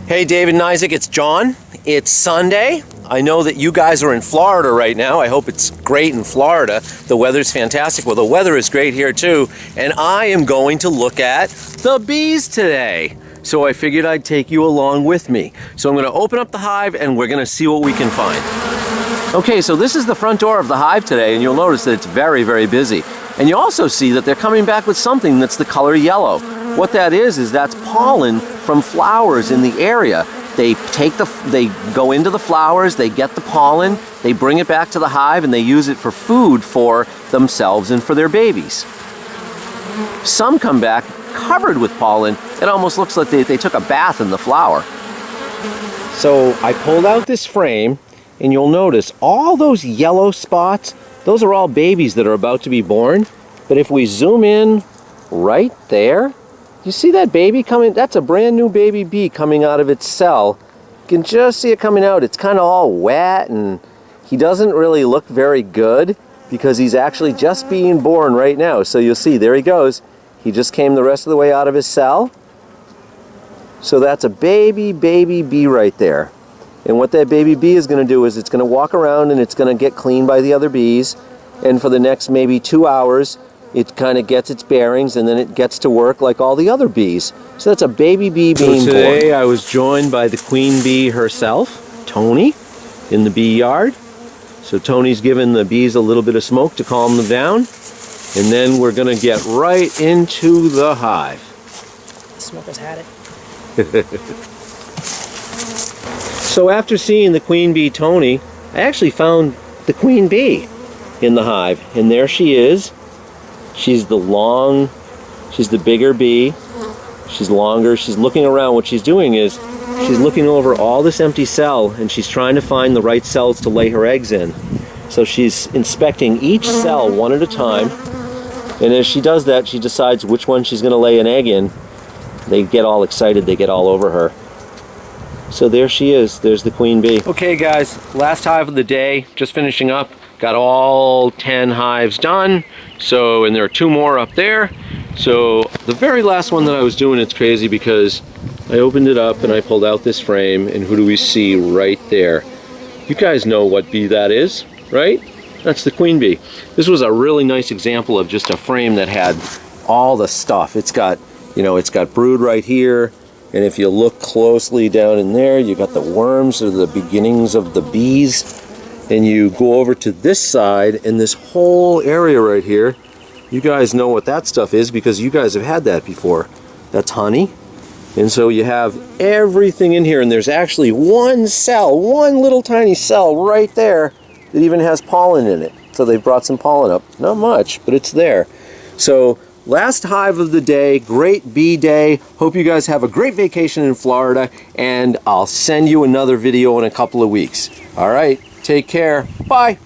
Hey David and Isaac, it's John. It's Sunday. I know that you guys are in Florida right now. I hope it's great in Florida. The weather's fantastic. Well, the weather is great here too. And I am going to look at the bees today. So I figured I'd take you along with me. So I'm going to open up the hive and we're going to see what we can find. Okay, so this is the front door of the hive today, and you'll notice that it's very, very busy. And you also see that they're coming back with something that's the color yellow. What that is that's pollen from flowers in the area. They go into the flowers, they get the pollen, they bring it back to the hive, and they use it for food for themselves and for their babies. Some come back covered with pollen. It almost looks like they took a bath in the flower. So I pulled out this frame, and you'll notice all those yellow spots, those are all babies that are about to be born. But if we zoom in right there, you see that baby coming? That's a brand new baby bee coming out of its cell. You can just see it coming out. It's kind of all wet, and he doesn't really look very good because he's actually just being born right now. So you'll see, there he goes. He just came the rest of the way out of his cell. So that's a baby bee right there. And what that baby bee is going to do is it's going to walk around and it's going to get cleaned by the other bees. And for the next maybe 2 hours, it kind of gets its bearings, and then it gets to work like all the other bees. So that's a baby bee being born. Today I was joined by the queen bee herself, Tony, in the bee yard. So Tony's giving the bees a little bit of smoke to calm them down. And then we're going to get right into the hive. The smoker's had it. So after seeing the queen bee Tony, I actually found the queen bee in the hive. And there she is. She's the bigger bee. She's longer. She's looking around. What she's doing is she's looking over all this empty cell, and she's trying to find the right cells to lay her eggs in. So she's inspecting each cell one at a time. And as she does that, she decides which one she's going to lay an egg in. They get all excited. They get all over her. So there she is. There's the queen bee. Okay guys, last hive of the day, just finishing up. Got all 10 hives done. So, and there are 2 more up there. So the very last one that I was doing, it's crazy because I opened it up and I pulled out this frame, and who do we see right there? You guys know what bee that is, right? That's the queen bee. This was a really nice example of just a frame that had all the stuff. It's got, you know, it's got brood right here. And if you look closely down in there, you got the worms, or the beginnings of the bees. And you go over to this side, and this whole area right here, you guys know what that stuff is because you guys have had that before. That's honey. And so you have everything in here, and there's actually one cell, one little tiny cell right there that even has pollen in it. So they brought some pollen up. Not much, but it's there. So last hive of the day, great bee day. Hope you guys have a great vacation in Florida, and I'll send you another video in a couple of weeks. All right, take care. Bye.